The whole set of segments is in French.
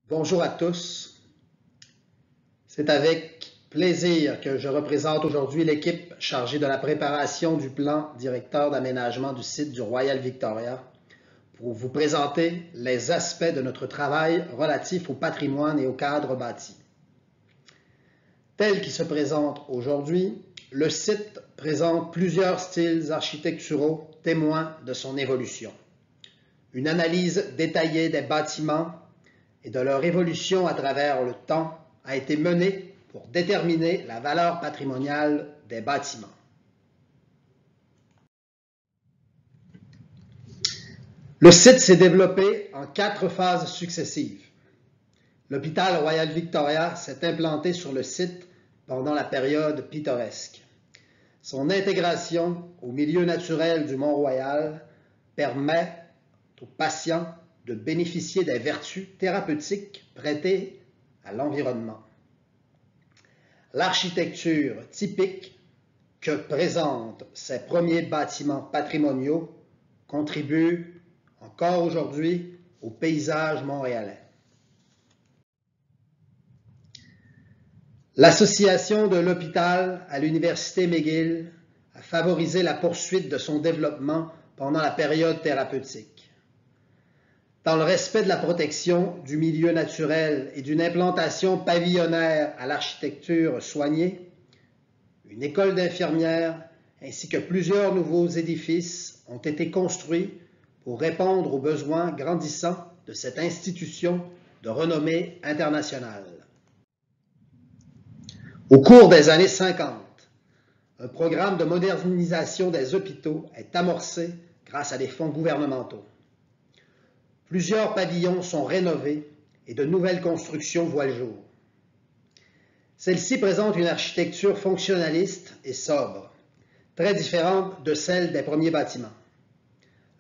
Bonjour à tous. C'est avec plaisir que je représente aujourd'hui l'équipe chargée de la préparation du plan directeur d'aménagement du site du Royal Victoria pour vous présenter les aspects de notre travail relatifs au patrimoine et au cadre bâti. Tel qu'il se présente aujourd'hui, le site présente plusieurs styles architecturaux témoins de son évolution. Une analyse détaillée des bâtiments et de leur évolution à travers le temps a été menée pour déterminer la valeur patrimoniale des bâtiments. Le site s'est développé en 4 phases successives. L'hôpital Royal Victoria s'est implanté sur le site pendant la période pittoresque. Son intégration au milieu naturel du Mont-Royal permet aux patients de bénéficier des vertus thérapeutiques prêtées à l'environnement. L'architecture typique que présentent ces premiers bâtiments patrimoniaux contribue encore aujourd'hui au paysage montréalais. L'association de l'hôpital à l'Université McGill a favorisé la poursuite de son développement pendant la période thérapeutique. Dans le respect de la protection du milieu naturel et d'une implantation pavillonnaire à l'architecture soignée, une école d'infirmières ainsi que plusieurs nouveaux édifices ont été construits pour répondre aux besoins grandissants de cette institution de renommée internationale. Au cours des années 50, un programme de modernisation des hôpitaux est amorcé grâce à des fonds gouvernementaux. Plusieurs pavillons sont rénovés et de nouvelles constructions voient le jour. Celles-ci présentent une architecture fonctionnaliste et sobre, très différente de celle des premiers bâtiments.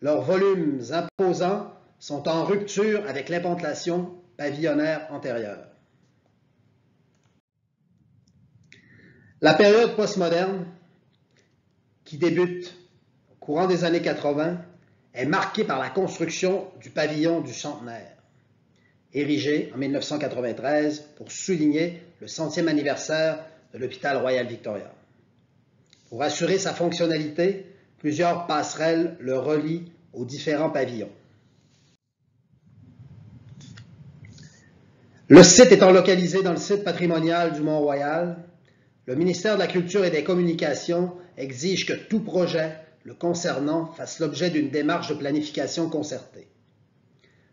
Leurs volumes imposants sont en rupture avec l'implantation pavillonnaire antérieure. La période postmoderne, qui débute au courant des années 80, est marquée par la construction du pavillon du Centenaire, érigé en 1993 pour souligner le 100e anniversaire de l'hôpital Royal Victoria. Pour assurer sa fonctionnalité, plusieurs passerelles le relient aux différents pavillons. Le site étant localisé dans le site patrimonial du Mont-Royal, le ministère de la Culture et des Communications exige que tout projet le concernant fasse l'objet d'une démarche de planification concertée.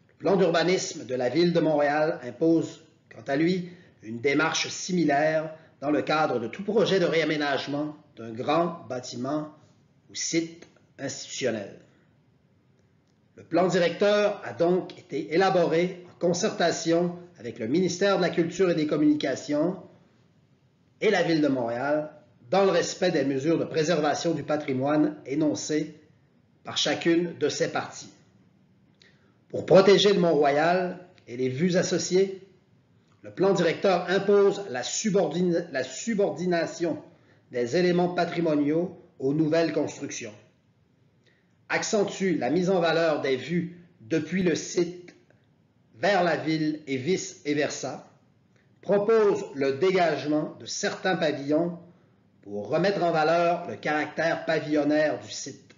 Le plan d'urbanisme de la Ville de Montréal impose, quant à lui, une démarche similaire dans le cadre de tout projet de réaménagement d'un grand bâtiment ou site institutionnel. Le plan directeur a donc été élaboré en concertation avec le ministère de la Culture et des Communications et la Ville de Montréal, dans le respect des mesures de préservation du patrimoine énoncées par chacune de ses parties. Pour protéger le Mont-Royal et les vues associées, le plan directeur impose la subordination des éléments patrimoniaux aux nouvelles constructions, accentue la mise en valeur des vues depuis le site vers la ville et vice-versa, propose le dégagement de certains pavillons pour remettre en valeur le caractère pavillonnaire du site.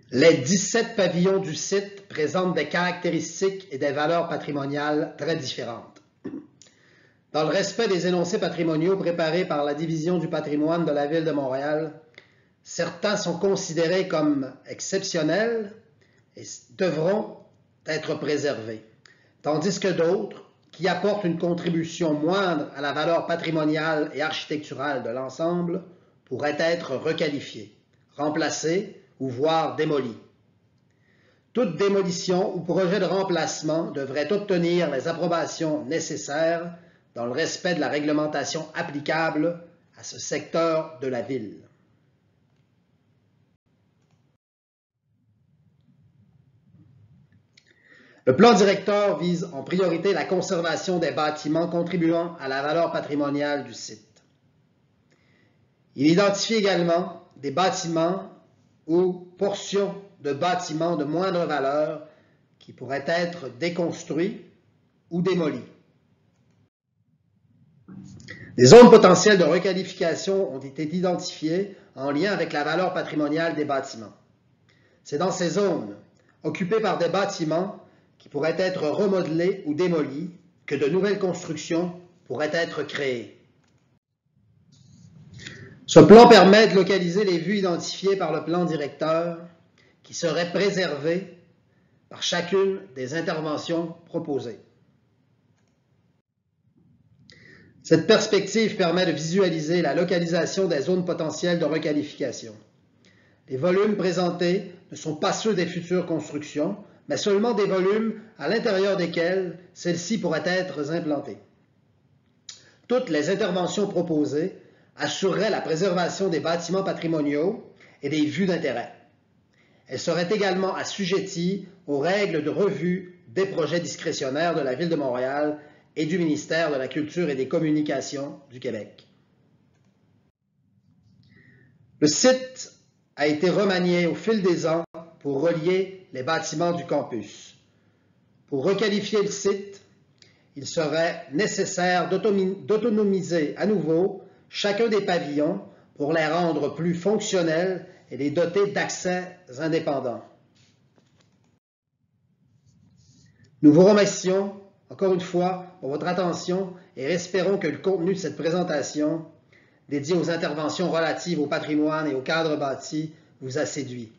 Les 17 pavillons du site présentent des caractéristiques et des valeurs patrimoniales très différentes. Dans le respect des énoncés patrimoniaux préparés par la Division du patrimoine de la Ville de Montréal, certains sont considérés comme exceptionnels et devront être préservés, tandis que d'autres, qui apportent une contribution moindre à la valeur patrimoniale et architecturale de l'ensemble, pourraient être requalifiés, remplacés ou voire démolis. Toute démolition ou projet de remplacement devrait obtenir les approbations nécessaires dans le respect de la réglementation applicable à ce secteur de la ville. Le plan directeur vise en priorité la conservation des bâtiments contribuant à la valeur patrimoniale du site. Il identifie également des bâtiments ou portions de bâtiments de moindre valeur qui pourraient être déconstruits ou démolis. Des zones potentielles de requalification ont été identifiées en lien avec la valeur patrimoniale des bâtiments. C'est dans ces zones, occupées par des bâtiments qui pourraient être remodelés ou démolis, que de nouvelles constructions pourraient être créées. Ce plan permet de localiser les vues identifiées par le plan directeur qui seraient préservées par chacune des interventions proposées. Cette perspective permet de visualiser la localisation des zones potentielles de requalification. Les volumes présentés ne sont pas ceux des futures constructions, mais seulement des volumes à l'intérieur desquels celles-ci pourraient être implantées. Toutes les interventions proposées assureraient la préservation des bâtiments patrimoniaux et des vues d'intérêt. Elles seraient également assujetties aux règles de revue des projets discrétionnaires de la Ville de Montréal et du ministère de la Culture et des Communications du Québec. Le site a été remanié au fil des ans pour relier les bâtiments du campus. Pour requalifier le site, il serait nécessaire d'autonomiser à nouveau chacun des pavillons pour les rendre plus fonctionnels et les doter d'accès indépendants. Nous vous remercions encore une fois pour votre attention et espérons que le contenu de cette présentation, dédiée aux interventions relatives au patrimoine et au cadre bâti, vous a séduit.